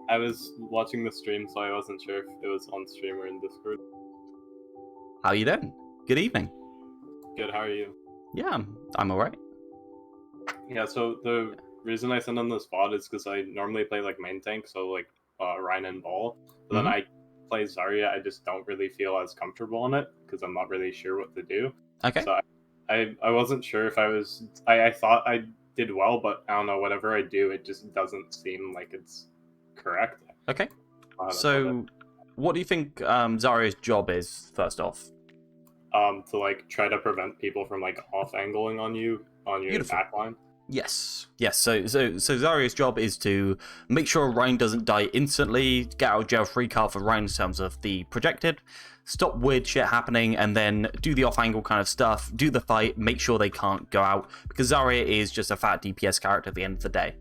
I was watching the stream, so I wasn't sure if it was on stream or in Discord. How you doing? Good evening. Good, how are you? Yeah, I'm alright. Yeah, so the reason I sent on this bot is because I normally play like main tank, so like Ryan and Ball. But then I play Zarya, I just don't really feel as comfortable on it because I'm not really sure what to do. Okay. So I wasn't sure if I thought I did well, but I don't know, whatever I do, it just doesn't seem like it's correct. Okay. So, what do you think Zarya's job is, first off? To like try to prevent people from like off angling on you on your backline. Yes. So Zarya's job is to make sure Ryan doesn't die instantly, get out of jail free card for Ryan in terms of the projected, stop weird shit happening, and then do the off angle kind of stuff, do the fight, make sure they can't go out, because Zarya is just a fat DPS character at the end of the day.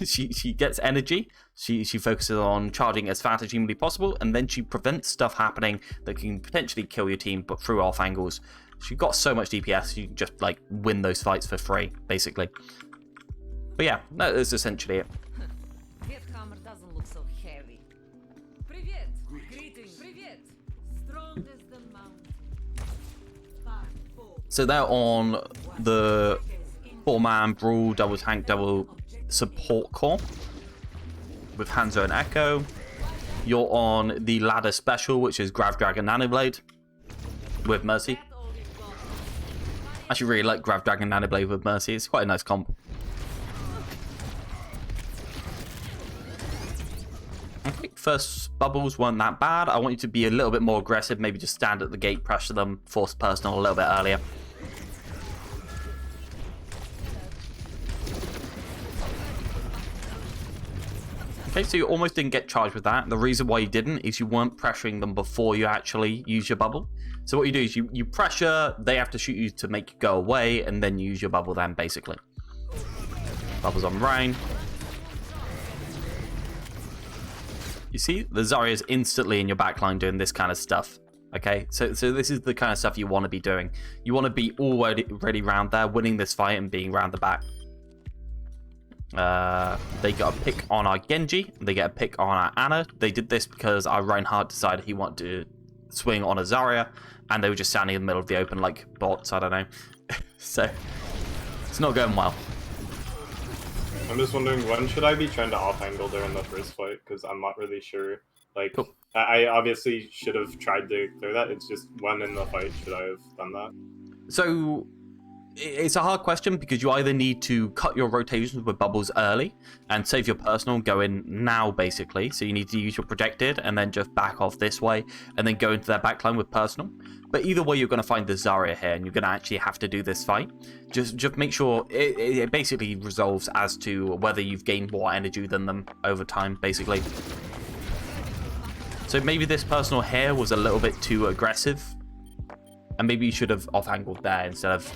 She gets energy, she focuses on charging as fast as humanly possible, and then she prevents stuff happening that can potentially kill your team, but through off angles. She got so much DPS, you can just like win those fights for free, basically. But yeah, that is essentially it. That hammer doesn't look so heavy. Привет! Greetings! Привет! Strong as the mountain. So they're on the 4-man brawl, double tank, double support core with Hanzo and Echo. You're on the ladder special, which is Grav Dragon Nanoblade with Mercy. I actually really like Grav Dragon Nanoblade with Mercy. It's quite a nice comp. Okay, first bubbles weren't that bad. I want you to be a little bit more aggressive. Maybe just stand at the gate, pressure them, force personal a little bit earlier. Okay, so you almost didn't get charged with that. The reason why you didn't is you weren't pressuring them before you actually use your bubble. So what you do is you pressure, they have to shoot you to make you go away, and then you use your bubble then, basically. Bubbles on Ryan. You see, the Zarya is instantly in your backline doing this kind of stuff. Okay, so this is the kind of stuff you want to be doing. You want to be already round there, winning this fight and being round the back. They got a pick on our Genji. They get a pick on our Ana. They did this because our Reinhardt decided he wanted to swing on a Zarya, and they were just standing in the middle of the open like bots. I don't know. So it's not going well. I'm just wondering, when should I be trying to off angle during the first fight? Because I'm not really sure. Like, cool. I obviously should have tried to clear that. It's just when in the fight should I have done that? So it's a hard question because you either need to cut your rotations with bubbles early and save your personal, go in now basically. So you need to use your projected and then just back off this way and then go into their backline with personal. But either way, you're going to find the Zarya here and you're going to actually have to do this fight. Just make sure it basically resolves as to whether you've gained more energy than them over time, basically. So maybe this personal here was a little bit too aggressive. And maybe you should have off-angled there instead of...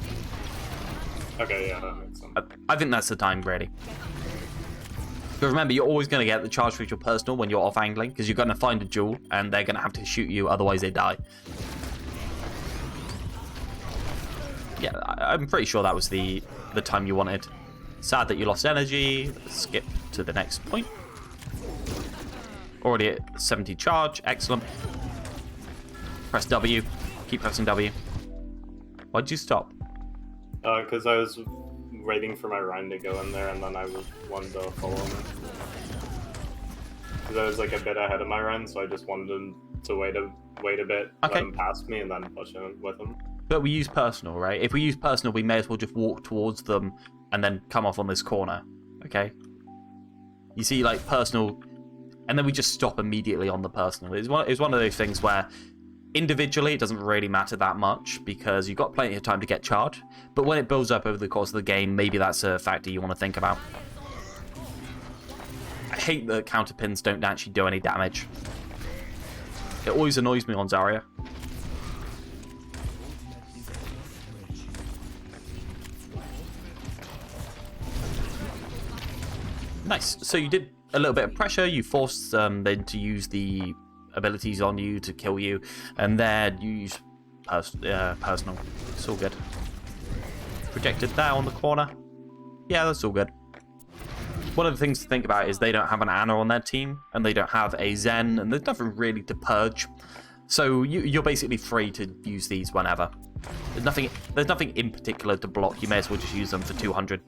Okay, yeah, that makes sense. I think that's the time, really. But remember, you're always going to get the charge with your personal when you're off-angling, because you're going to find a duel, and they're going to have to shoot you, otherwise they die. Yeah, I'm pretty sure that was the time you wanted. Sad that you lost energy. Skip to the next point. Already at 70 charge. Excellent. Press W. Keep pressing W. Why'd you stop? Because I was waiting for my Ryan to go in there, and then I wanted to follow him. Because I was like a bit ahead of my Ryan, so I just wanted him to wait a bit, let him past me, and then push him with him. But we use personal, right? If we use personal, we may as well just walk towards them and then come off on this corner. Okay? You see, like, personal, and then we just stop immediately on the personal. It's one of those things where individually it doesn't really matter that much because you've got plenty of time to get charged. But when it builds up over the course of the game, maybe that's a factor you want to think about. I hate that counter pins don't actually do any damage. It always annoys me on Zarya. Nice. So you did a little bit of pressure. You forced them then to use the abilities on you to kill you, and then you use personal. It's all good. Projected there on the corner. Yeah, that's all good. one of the things to think about is they don't have an Ana on their team, and they don't have a Zen, and there's nothing really to purge. So you're basically free to use these whenever. There's nothing in particular to block. You may as well just use them for 200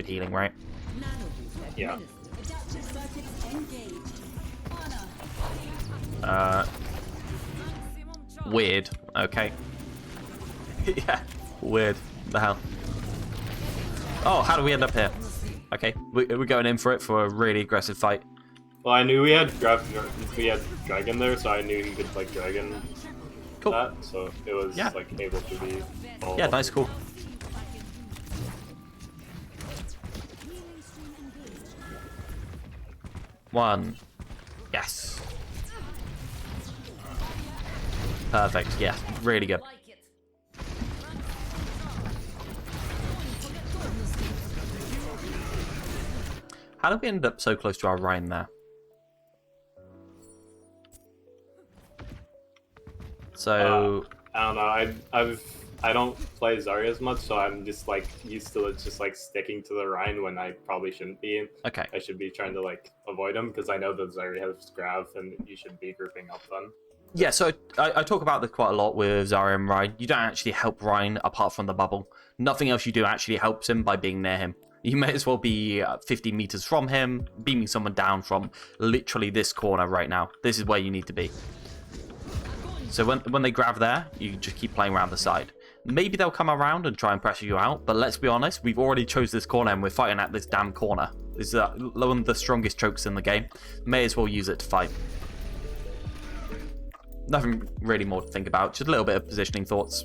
healing, right? Yeah. Weird. Okay. Yeah, weird. What the hell? Oh, how do we end up here? Okay, we're going in for it for a really aggressive fight. Well, I knew we had dragon there, so I knew he could like dragon that, so it was like able to be. Yeah, nice, cool. One. Yes. Perfect. Yeah, really good. How did we end up so close to our Rhine there? So I don't know. I don't play Zarya as much, so I'm just like used to it, just like sticking to the Rhine when I probably shouldn't be. Okay. I should be trying to like avoid him because I know that Zarya has grav and you should be grouping up then. Yeah, so I talk about this quite a lot with Zarya and Rhine. You don't actually help Rhine apart from the bubble. Nothing else you do actually helps him by being near him. You may as well be 50 meters from him, beaming someone down from literally this corner right now. This is where you need to be. So when they grab there, you just keep playing around the side. Maybe they'll come around and try and pressure you out, but let's be honest, we've already chose this corner and we're fighting at this damn corner. This is one of the strongest chokes in the game. May as well use it to fight. Nothing really more to think about, just a little bit of positioning thoughts.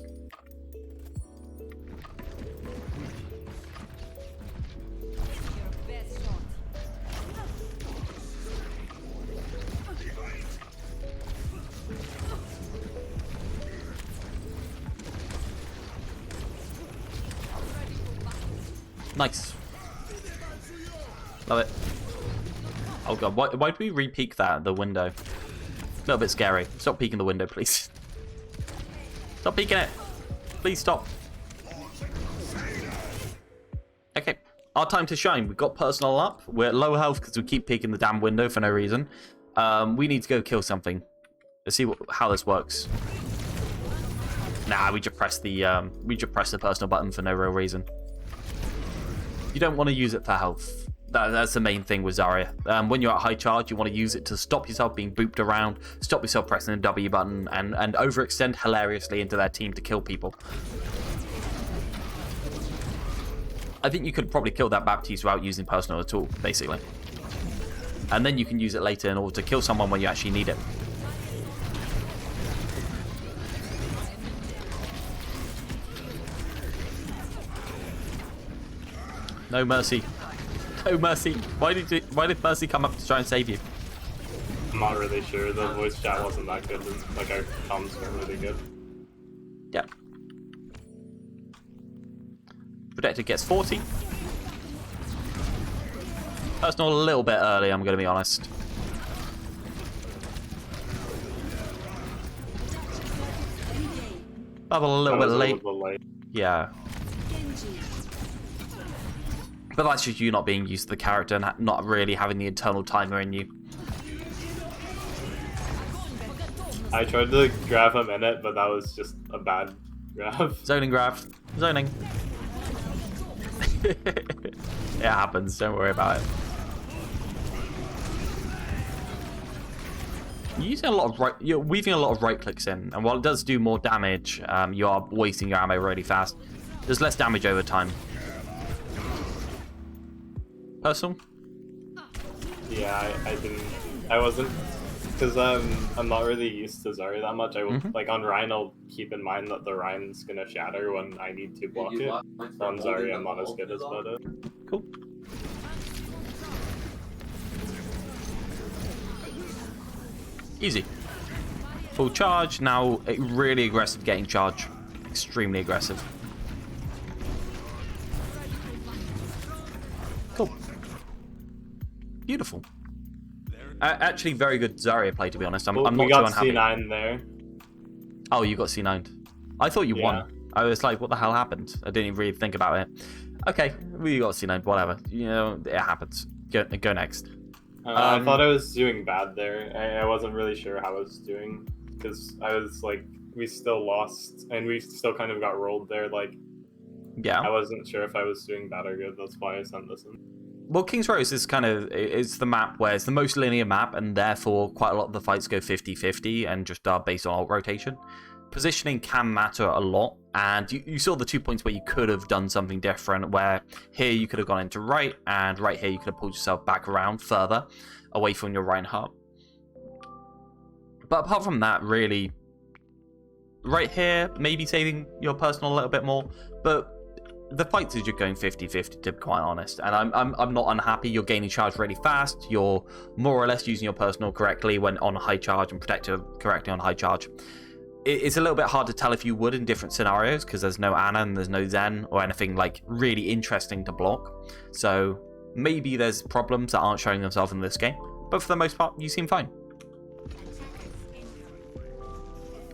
Nice. Love it. Oh god, why do we re-peek that, the window? A little bit scary. Stop peeking the window, please. Stop peeking it. Please stop. Okay, our time to shine. We've got personal up. We're at low health because we keep peeking the damn window for no reason. We need to go kill something. Let's see how this works. Nah, we just press the personal button for no real reason. You don't want to use it for health. That's the main thing with Zarya. When you're at high charge, you want to use it to stop yourself being booped around, stop yourself pressing the W button, and overextend hilariously into their team to kill people. I think you could probably kill that Baptiste without using personal at all, basically. And then you can use it later in order to kill someone when you actually need it. No mercy. No mercy. Why did Mercy come up to try and save you? I'm not really sure. The voice chat wasn't that good. Like our comms weren't really good. Yeah. Protector gets 40. Personal a little bit early, I'm going to be honest. Bubble a little bit late. Yeah. But that's just you not being used to the character and not really having the internal timer in you. I tried to grab him in it, but that was just a bad grab. Zoning grab. Zoning. It happens, don't worry about it. You're weaving a lot of right clicks in, and while it does do more damage, you are wasting your ammo really fast. There's less damage over time. Personal? Yeah, I wasn't, because I'm not really used to Zarya that much. Like on Rhine, I'll keep in mind that the Rhine's gonna shatter when I need to block it. On Zarya, I'm not as good as about it. Cool. Easy. Full charge, now really aggressive getting charge. Extremely aggressive. Cool. Beautiful. Actually, very good Zarya play, to be honest. I'm not too unhappy. We got C9 there. Oh, you got C9'd. I thought you won. I was like, what the hell happened? I didn't even really think about it. Okay, we got C9, whatever. You know, it happens. Go next. I thought I was doing bad there. I wasn't really sure how I was doing because I was like, we still lost and we still kind of got rolled there. Like, yeah, I wasn't sure if I was doing bad or good. That's why I sent this in. Well, King's Row is it's the map where it's the most linear map, and therefore quite a lot of the fights go 50-50 and just are based on ult rotation. Positioning can matter a lot, and you saw the 2 points where you could have done something different, where here you could have gone into right, and right here you could have pulled yourself back around further, away from your Reinhardt. But apart from that, really, right here, maybe saving your personal a little bit more, but the fights is you're going 50-50 to be quite honest, and I'm not unhappy. You're gaining charge really fast. You're more or less using your personal correctly when on high charge and protector correctly on high charge. It's a little bit hard to tell if you would in different scenarios because there's no Ana and there's no Zen or anything like really interesting to block. So maybe there's problems that aren't showing themselves in this game, but for the most part, you seem fine.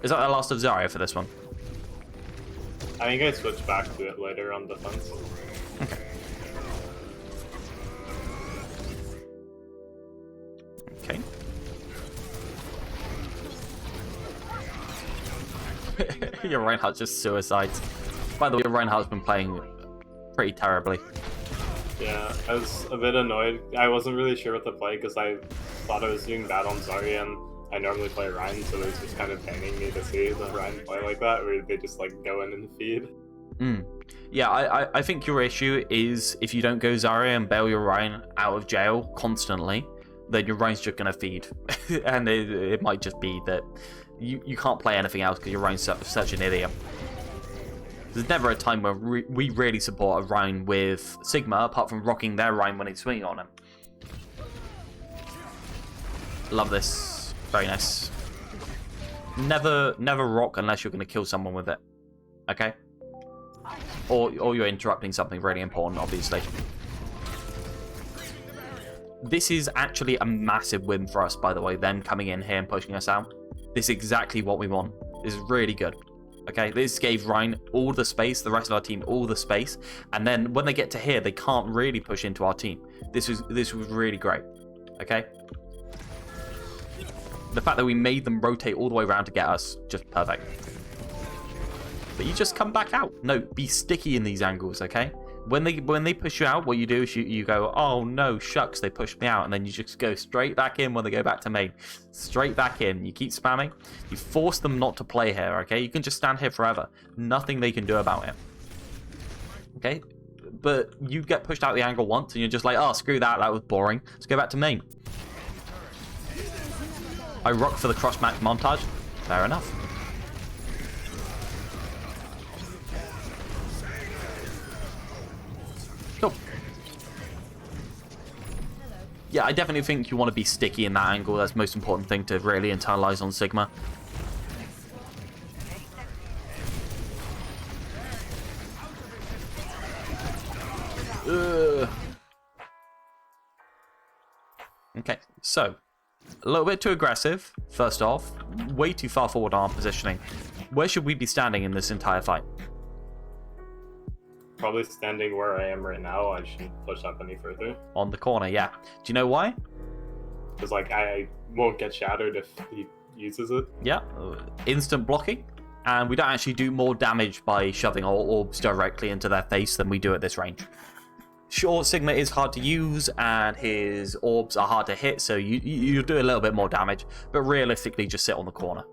Is that the last of Zarya for this one? I think I switched back to it later on defense. Okay. Your Reinhardt just suicides. By the way, your Reinhardt's been playing pretty terribly. Yeah, I was a bit annoyed. I wasn't really sure what to play because I thought I was doing bad on Zarya, and I normally play Ryan, so it was just kind of paining me to see the Ryan play like that, where they just like go in and feed. Yeah, I think your issue is if you don't go Zarya and bail your Ryan out of jail constantly, then your Ryan's just going to feed. And it might just be that you can't play anything else because your Ryan's such an idiot. There's never a time where we really support a Ryan with Sigma, apart from rocking their Ryan when he's swinging on him. Love this. Very nice. Never rock unless you're going to kill someone with it. Okay? Or you're interrupting something really important, obviously. This is actually a massive win for us, by the way, them coming in here and pushing us out. This is exactly what we want. This is really good. Okay, this gave Ryan all the space, the rest of our team all the space, and then when they get to here, they can't really push into our team. This was really great. Okay? The fact that we made them rotate all the way around to get us, just perfect. But you just come back out. No, be sticky in these angles, okay? When they push you out, what you do is you go, oh no, shucks, they pushed me out, and then you just go straight back in when they go back to main. Straight back in. You keep spamming. You force them not to play here, okay? You can just stand here forever. Nothing they can do about it. Okay? But you get pushed out the angle once, and you're just like, oh, screw that, that was boring. Let's go back to main. I rock for the cross-match montage. Fair enough. Cool. Yeah, I definitely think you want to be sticky in that angle. That's the most important thing to really internalize on Sigma. Okay, so a little bit too aggressive, first off. Way too far forward on our positioning. Where should we be standing in this entire fight? Probably standing where I am right now. I shouldn't push up any further. On the corner, yeah. Do you know why? Because like I won't get shattered if he uses it. Yeah, instant blocking. And we don't actually do more damage by shoving our orbs directly into their face than we do at this range. Sure, Sigma is hard to use, and his orbs are hard to hit, so you do a little bit more damage, but realistically, just sit on the corner.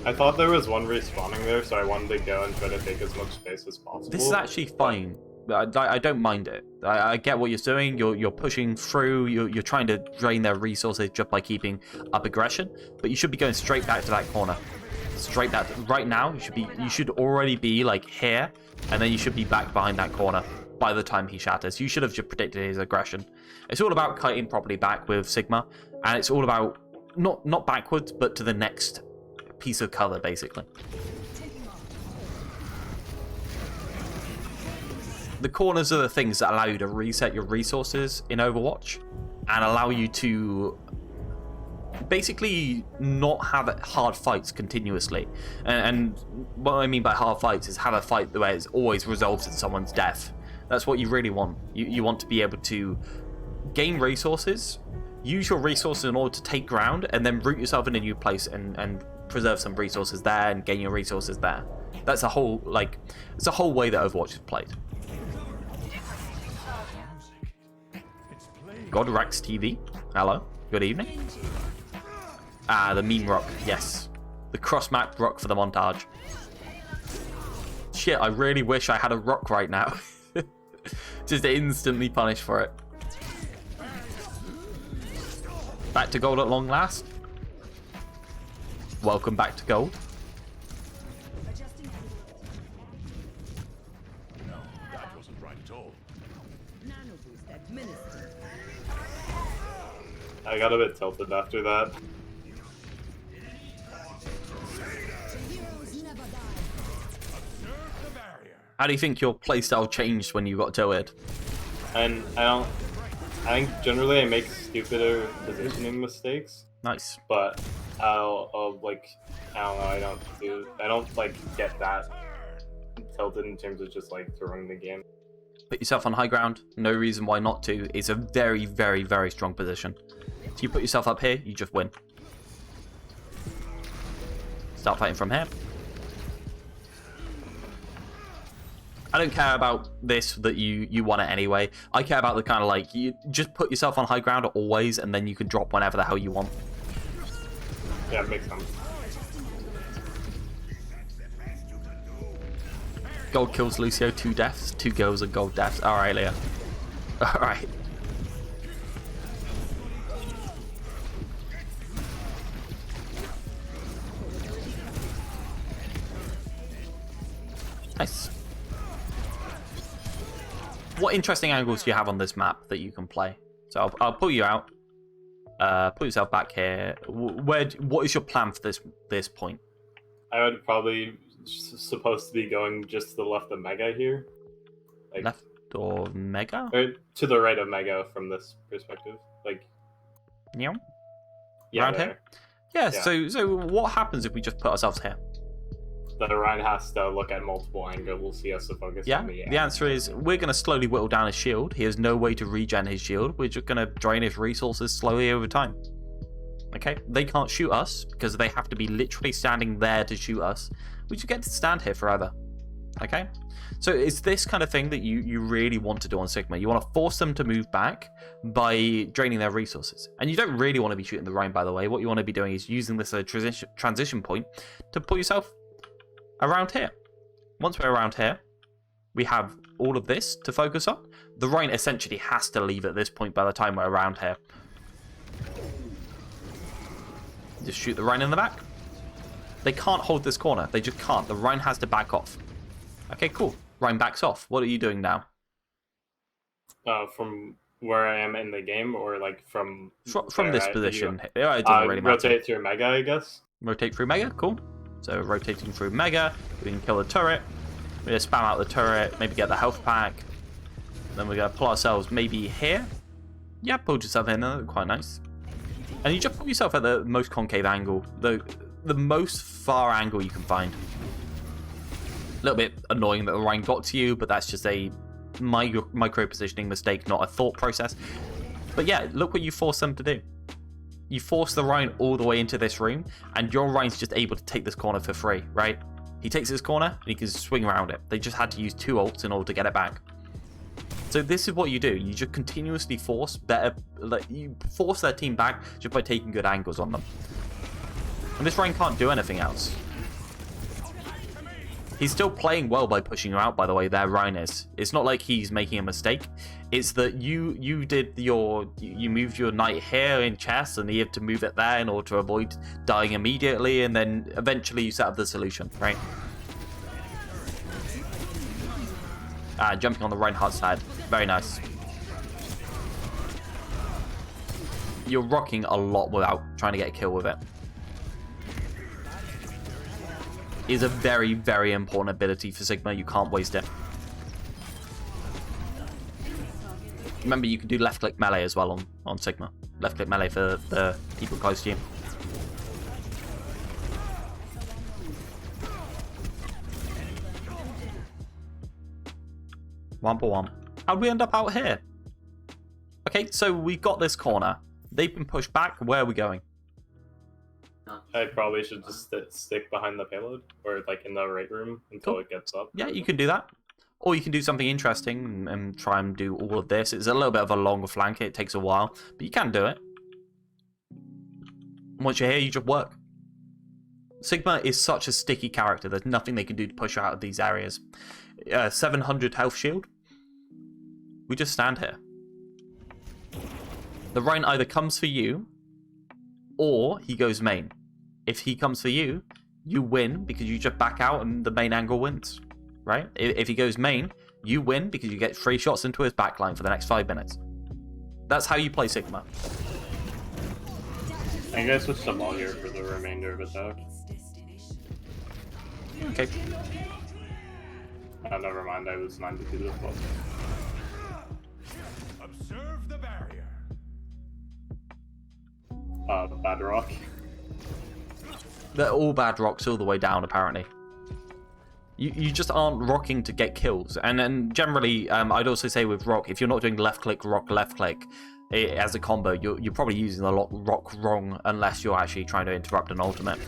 I thought there was one respawning there, so I wanted to go and try to take as much space as possible. This is actually fine. I don't mind it. I get what you're doing. You're pushing through. You're trying to drain their resources just by keeping up aggression, but you should be going straight back to that corner. Straight back. Right now, you should already be like here, and then you should be back behind that corner by the time he shatters. You should have just predicted his aggression. It's all about kiting properly back with Sigma, and it's all about not backwards, but to the next piece of cover, basically. The corners are the things that allow you to reset your resources in Overwatch and allow you to basically not have hard fights continuously. And what I mean by hard fights is have a fight where it always resolves in someone's death. That's what you really want. You want to be able to gain resources, use your resources in order to take ground, and then root yourself in a new place and preserve some resources there and gain your resources there. That's a whole it's a whole way that Overwatch is played. God Rex TV, hello, good evening. Ah, the meme rock, yes, the cross map rock for the montage. Shit, I really wish I had a rock right now. Just instantly punish for it. Back to gold at long last. Welcome back to gold. No, that wasn't right at all. Nano boost administered. I got a bit tilted after that. Heroes never die. Observe the barrier. How do you think your playstyle changed when you got tilted? And I think generally I make stupider positioning mistakes, Nice. but I'll like, I don't know, I don't like get that tilted in terms of just like throwing the game. Put yourself on high ground. No reason why not to. It's a very, very, very strong position. So you put yourself up here, you just win. Start fighting from here. I don't care about this, that you want it anyway. I care about the kind of like, you just put yourself on high ground always, and then you can drop whenever the hell you want. Yeah, it makes sense. Gold kills Lucio, 2 deaths, 2 girls and gold deaths. Alright, Leah. Alright. Nice. What interesting angles do you have on this map that you can play? So I'll pull you out. Put yourself back here. What is your plan for this point? I would probably supposed to be going just to the left of Mega here. Like, Left or Mega? or to the right of Mega from this perspective. Like, Yeah. yeah, Around here? there. Yeah. Yeah. So what happens if we just put ourselves here? The Ryan has to look at multiple angles. He has to focus Yeah. on the The answer is we're going to slowly whittle down his shield. He has no way to regen his shield. We're just going to drain his resources slowly over time. Okay? They can't shoot us because they have to be literally standing there to shoot us. We just get to stand here forever. Okay? So it's this kind of thing that you really want to do on Sigma. You want to force them to move back by draining their resources. And you don't really want to be shooting the Rhine, by the way. What you want to be doing is using this as a transition point to put yourself around here. Once we're around here, we have all of this to focus on. The Rhine essentially has to leave at this point by the time we're around here. Just shoot the Rhine in the back. They can't hold this corner. They just can't. The Rhine has to back off. Okay, cool. Rhine backs off. What are you doing now? From where I am in the game, or like from where this I- position. It doesn't really matter. rotate through Mega, I guess. Rotate through Mega, cool. So rotating through Mega, we can kill the turret. We're gonna spam out the turret, maybe get the health pack. Then we're gonna pull ourselves maybe here. Yeah, pull yourself in there, quite nice. And you just put yourself at the most concave angle, the most far angle you can find. A little bit annoying that the Rhine got to you, but that's just a micro positioning mistake, not a thought process. But yeah, look what you forced them to do. You force the Rhine all the way into this room, and your Rhine's just able to take this corner for free, right? He takes this corner, and he can swing around it. They just had to use 2 ults in order to get it back. So this is what you do. You just continuously force you force their team back just by taking good angles on them. And this Rhine can't do anything else. He's still playing well by pushing you out, by the way, there Rhine is. It's not like he's making a mistake. It's that you moved your knight here in chess, and he had to move it there in order to avoid dying immediately, and then eventually you set up the solution, right? Jumping on the Reinhardt side. Very nice. You're rocking a lot without trying to get a kill with it. Is a very, very important ability for Sigma. You can't waste it. Remember, you can do left-click melee as well on Sigma. left click melee for the people close to you. One for one. How'd we end up out here? Okay, so we've got this corner. They've been pushed back. Where are we going? I probably should just stick behind the payload, or like in the right room until it gets up. Yeah, you can do that. Or you can do something interesting and try and do all of this. It's a little bit of a longer flank. It takes a while, but you can do it. Once you're here, you just work. Sigma is such a sticky character. There's nothing they can do to push you out of these areas. 700 health shield. We just stand here. The Rhine either comes for you, or he goes main. If he comes for you, you win because you just back out and the main angle wins. Right? If he goes main, you win because you get 3 shots into his backline for the next 5 minutes. That's how you play Sigma. I guess switch the ball here for the remainder of attack. Okay. Never mind, I was 92 to 12. Observe the barrier. Bad rock. They're all bad rocks all the way down, apparently. You just aren't rocking to get kills. And then generally, I'd also say with rock, if you're not doing left click, rock, left click as a combo, you're probably using the rock wrong unless you're actually trying to interrupt an ultimate.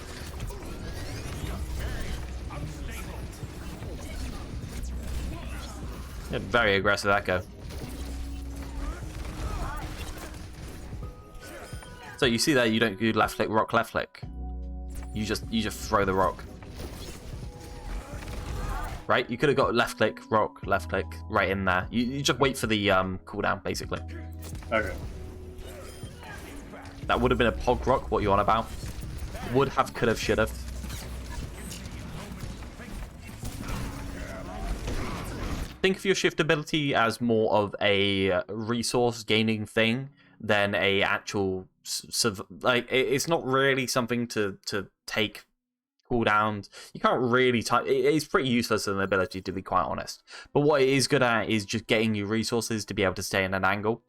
Yeah, very aggressive echo. So you see there, you don't do left click, rock, left click. You just throw the rock. Right? You could have got left click, rock, left click right in there. You just wait for the cooldown, basically. Okay. That would have been a pog rock, what you on about. Would have, could have, should have. Think of your shift ability as more of a resource gaining thing than a actual like it's not really something to take cooldowns. You can't really type. It's pretty useless as an ability, to be quite honest. But what it is good at is just getting you resources to be able to stay in an angle.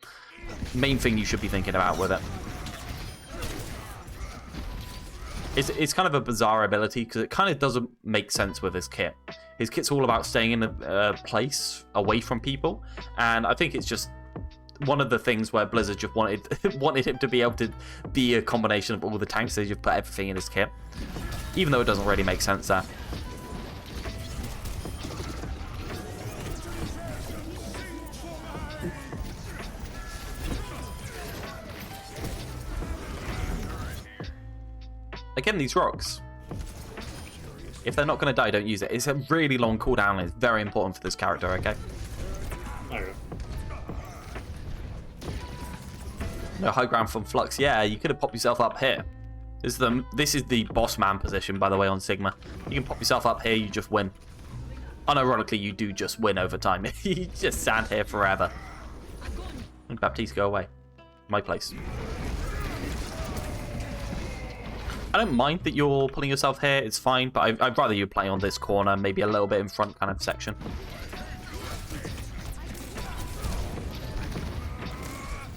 Main thing you should be thinking about with it. It's kind of a bizarre ability because it kind of doesn't make sense with his kit. His kit's all about staying in a place away from people, and I think it's just one of the things where Blizzard just wanted him to be able to be a combination of all the tanks. They just put everything in his kit, even though it doesn't really make sense there. Again, these rocks. If they're not going to die, don't use it. It's a really long cooldown and it's very important for this character, okay? Okay. No high ground from Flux. Yeah, you could have popped yourself up here. This is the boss man position, by the way, on Sigma. You can pop yourself up here, you just win. Unironically, you do just win over time. You just stand here forever. And Baptiste, go away. My place. I don't mind that you're pulling yourself here, it's fine, but I'd rather you play on this corner, maybe a little bit in front kind of section.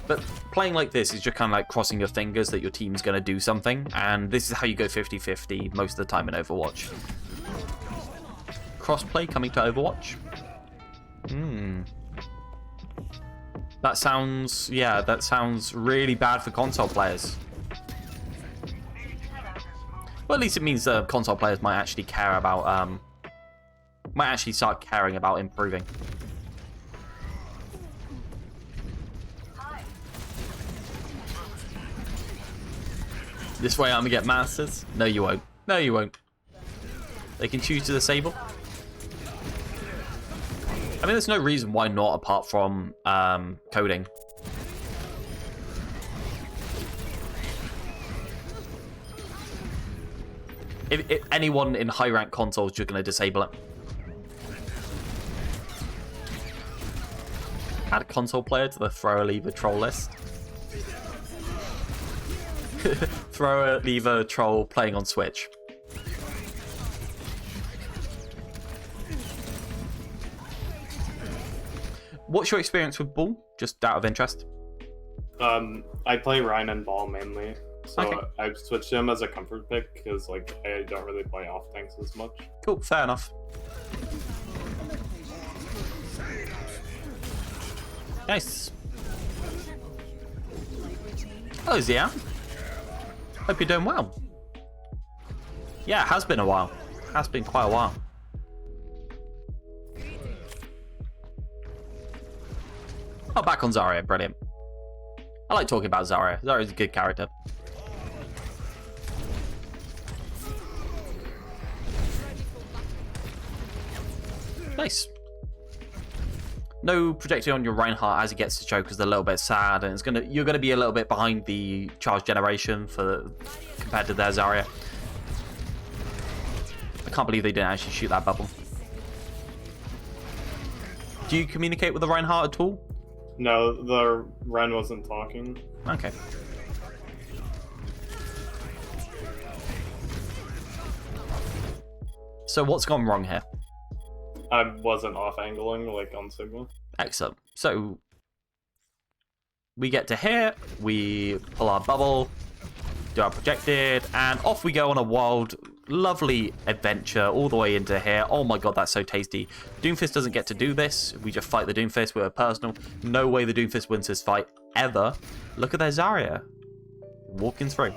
But playing like this is just kind of like crossing your fingers that your team's going to do something, and this is how you go 50-50 most of the time in Overwatch. Crossplay coming to Overwatch? That sounds really bad for console players. Well, at least it means console players might actually care about, might actually start caring about improving. This way I'm gonna get masters? No, you won't. No, you won't. They can choose to disable. I mean, there's no reason why not, apart from coding. If anyone in high rank consoles, you're going to disable it. Add a console player to the throw a lever troll list. Throw a lever troll playing on Switch. What's your experience with Bull? Just out of interest. I play Ryan and Ball mainly, so Okay. I've switched him as a comfort pick because like I don't really play off tanks as much. Cool, fair enough. Nice. Oh, Zia. Hope you're doing well. Yeah, it has been a while. Has been quite a while. Oh, back on Zarya, brilliant. I like talking about Zarya. Zarya's a good character. Nice. No projecting on your Reinhardt as he gets to choke is a little bit sad, and you're gonna be a little bit behind the charge generation compared to their Zarya. I can't believe they didn't actually shoot that bubble. Do you communicate with the Reinhardt at all? No, the Ren wasn't talking. Okay. So what's gone wrong here? I wasn't off angling like on Sigma. Excellent. So we get to here, we pull our bubble, do our projected, and off we go on a wild, lovely adventure all the way into here. Oh my god, that's so tasty. Doomfist doesn't get to do this. We just fight the Doomfist with a personal. No way the Doomfist wins this fight, ever. Look at their Zarya. Walking through.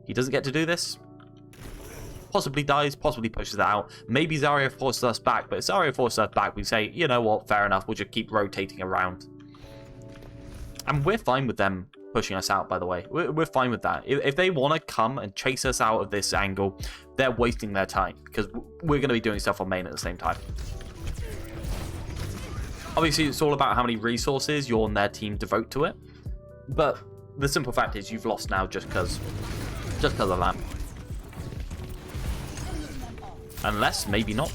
He doesn't get to do this. Possibly dies, possibly pushes it out. Maybe Zarya forces us back, but if Zarya forces us back, we say, you know what, fair enough, we'll just keep rotating around. And we're fine with them pushing us out, by the way. We're fine with that. If they want to come and chase us out of this angle, they're wasting their time, because we're going to be doing stuff on main at the same time. Obviously, it's all about how many resources you and their team devote to it, but the simple fact is you've lost now just because of that. Unless, maybe not.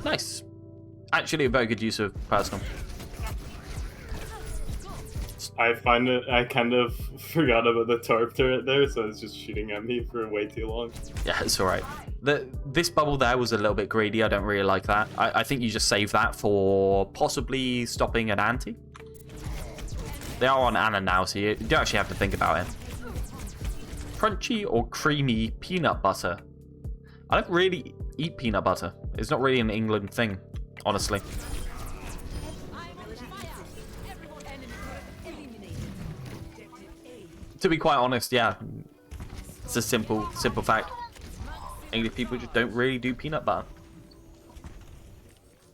Nice. Actually, a very good use of personal. I find it. I kind of forgot about the Torp turret there, so it's just shooting at me for way too long. Yeah, it's alright. This bubble there was a little bit greedy. I don't really like that. I think you just save that for possibly stopping an anti. They are on Anna now, so you don't actually have to think about it. Crunchy or creamy peanut butter? I don't really eat peanut butter. It's not really an England thing, honestly. To be quite honest, yeah. It's a simple fact. English people just don't really do peanut butter.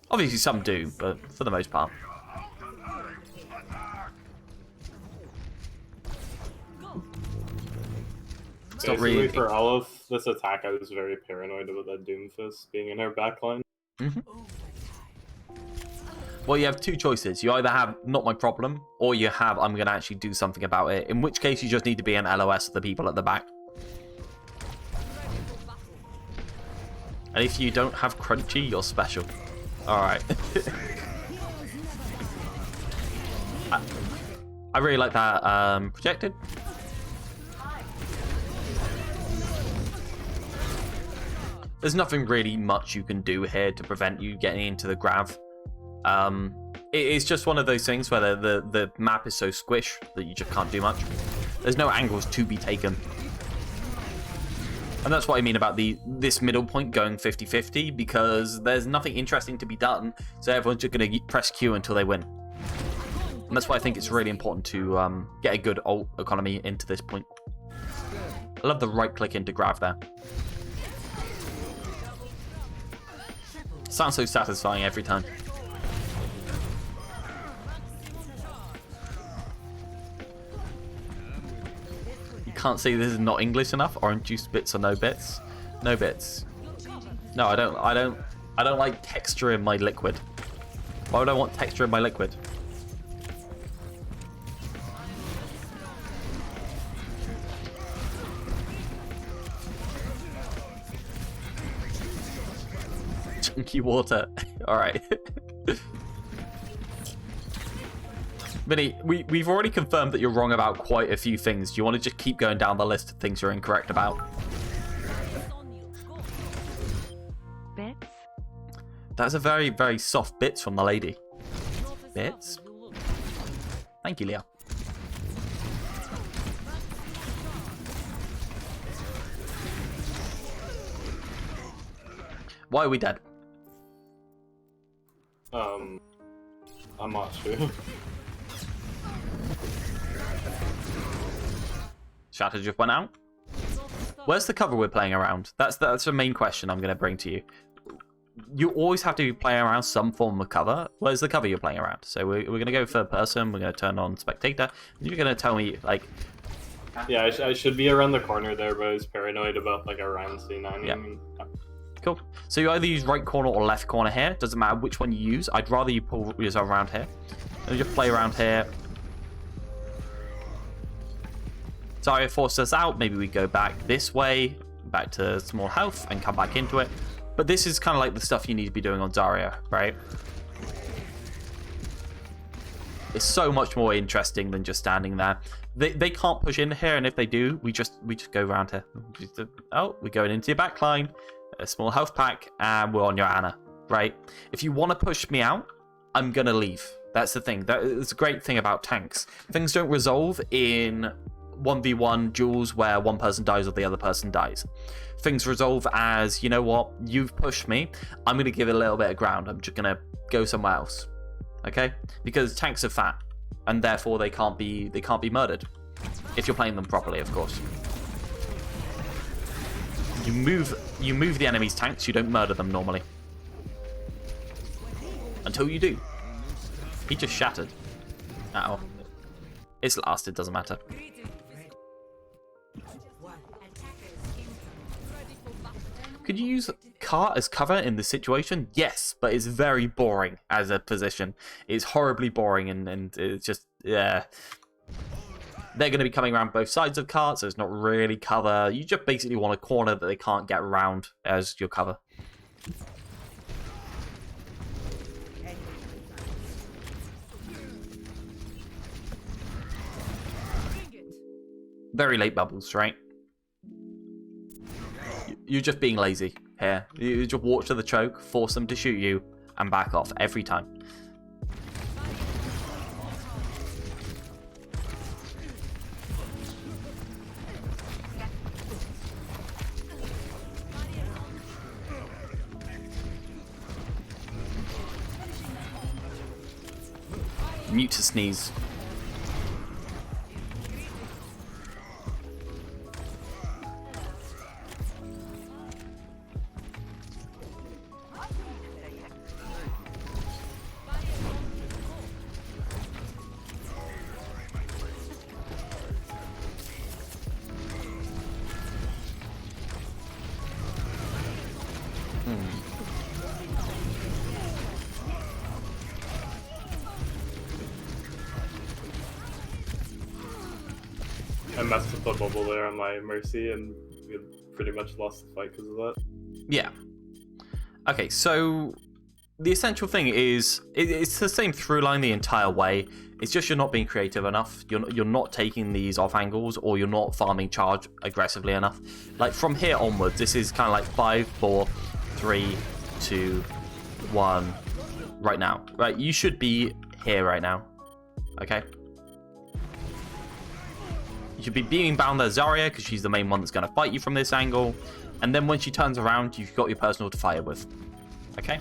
Obviously some do, but for the most part. It's not really... For all of this attack, I was very paranoid about that Doomfist being in her backline. Well, you have two choices. You either have not my problem, or you have I'm going to actually do something about it. In which case, you just need to be an LOS of the people at the back. And if you don't have Crunchy, you're special. Alright. I really like that projected. There's nothing really much you can do here to prevent you getting into the grav. It's just one of those things where the map is so squish that you just can't do much. There's no angles to be taken. And that's what I mean about this middle point going 50-50, because there's nothing interesting to be done, so everyone's just going to press Q until they win. And that's why I think it's really important to get a good ult economy into this point. I love the right click into grav there. Sounds so satisfying every time. You can't say this is not English enough. Orange juice bits or no bits? No bits. No, I don't like texture in my liquid. Why would I want texture in my liquid? Chunky water. Alright. Vinny, we've already confirmed that you're wrong about quite a few things. Do you want to just keep going down the list of things you're incorrect about? That's a very, very soft bits from the lady. Bits? Thank you, Leah. Why are we dead? I'm not sure. Shatter just went out. Where's the cover we're playing around? That's the main question I'm going to bring to you. You always have to be playing around some form of cover. Where's the cover you're playing around? So we're going to go third person. We're going to turn on spectator. And you're going to tell me, like... Yeah, I should be around the corner there, but I was paranoid about, like, a round C9. Yeah. Cool. So you either use right corner or left corner here. Doesn't matter which one you use. I'd rather you pull yourself around here. And just play around here. Zarya forced us out. Maybe we go back this way, back to small health, and come back into it. But this is kind of like the stuff you need to be doing on Zarya, right? It's so much more interesting than just standing there. They can't push in here, and if they do, we just go around here. Oh, we're going into your back line, a small health pack, and we're on your Ana, right? If you want to push me out, I'm gonna leave. That's the thing. That is a great thing about tanks. Things don't resolve in 1v1 duels where one person dies or the other person dies. Things resolve as, you know what, you've pushed me, I'm going to give it a little bit of ground, I'm just going to go somewhere else. Okay? Because tanks are fat, and therefore they can't be murdered. If you're playing them properly, of course. You move the enemy's tanks, you don't murder them normally. Until you do. He just shattered. Uh-oh. It's last, it doesn't matter. Could you use cart as cover in this situation? Yes, but it's very boring as a position. It's horribly boring, and it's just, yeah. They're going to be coming around both sides of cart, so it's not really cover. You just basically want a corner that they can't get around as your cover. Very late bubbles, right? You're just being lazy here. You just walk to the choke, force them to shoot you, and back off every time. Mute to sneeze. I messed up the bubble there on my Mercy, and we pretty much lost the fight because of that. Yeah. Okay, so the essential thing is it's the same through line the entire way. It's just you're not being creative enough. You're not taking these off angles, or you're not farming charge aggressively enough. Like from here onwards, this is kind of like 5, 4, 3, 2, 1. Right now, right? You should be here right now. Okay. You should be being bound there, Zarya, because she's the main one that's going to fight you from this angle. And then when she turns around, you've got your personal to fire with. Okay?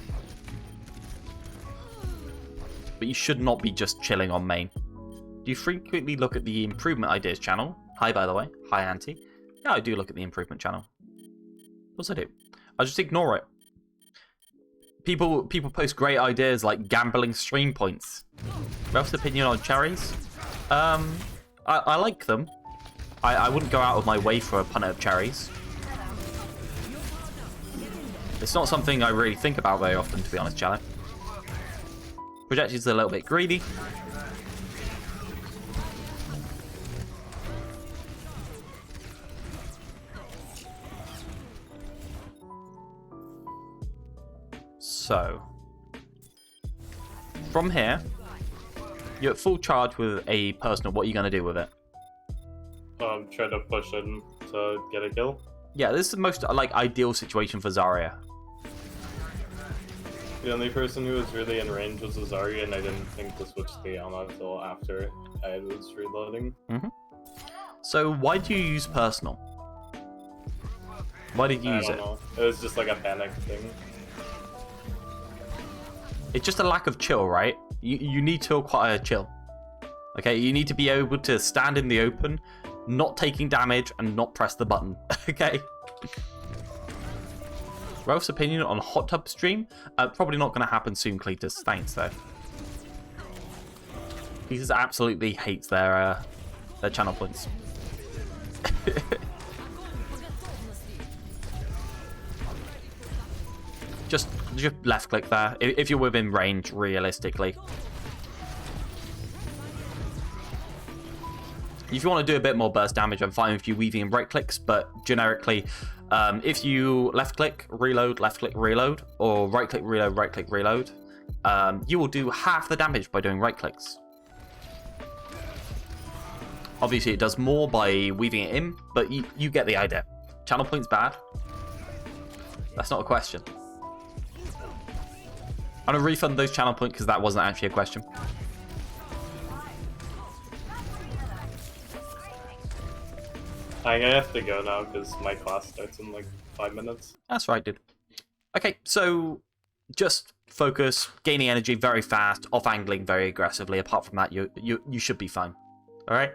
But you should not be just chilling on main. Do you frequently look at the improvement ideas channel? Hi, by the way. Hi, Auntie. Yeah, I do look at the improvement channel. Of course I do. I just ignore it. People post great ideas like gambling stream points. Ralph's opinion on cherries? I like them. I wouldn't go out of my way for a punnet of cherries. It's not something I really think about very often, to be honest, Charlie. Projectile's a little bit greedy. So, from here, you're at full charge with a personal. What are you going to do with it? Try to push in to get a kill. Yeah, this is the most ideal situation for Zarya. The only person who was really in range was Zarya, and I didn't think to switch the Ana until after I was reloading. So why do you use personal? Why did you use I it? don't know. It was just like a panic thing. It's just a lack of chill, right? You need to acquire chill. Okay, you need to be able to stand in the open, not taking damage, and not press the button. Okay? Ralph's opinion on hot tub stream? Probably not going to happen soon, Cletus. Thanks, though. Cletus absolutely hates their channel points. just left click there if you're within range, realistically. If you want to do a bit more burst damage, I'm fine with you weaving in right clicks, but generically, if you left click, reload, or right click, reload, you will do half the damage by doing right clicks. Obviously, it does more by weaving it in, but you get the idea. Channel points bad? That's not a question. I'm going to refund those channel points because that wasn't actually a question. I have to go now because my class starts in like 5 minutes. That's right, dude. Okay, so just focus, gaining energy very fast, off angling very aggressively. Apart from that, you should be fine. All right.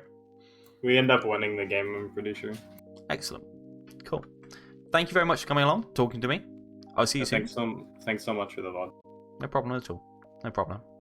We end up winning the game, I'm pretty sure. Excellent. Cool. Thank you very much for coming along, talking to me. I'll see you soon. Thanks so much for the VOD. No problem at all. No problem.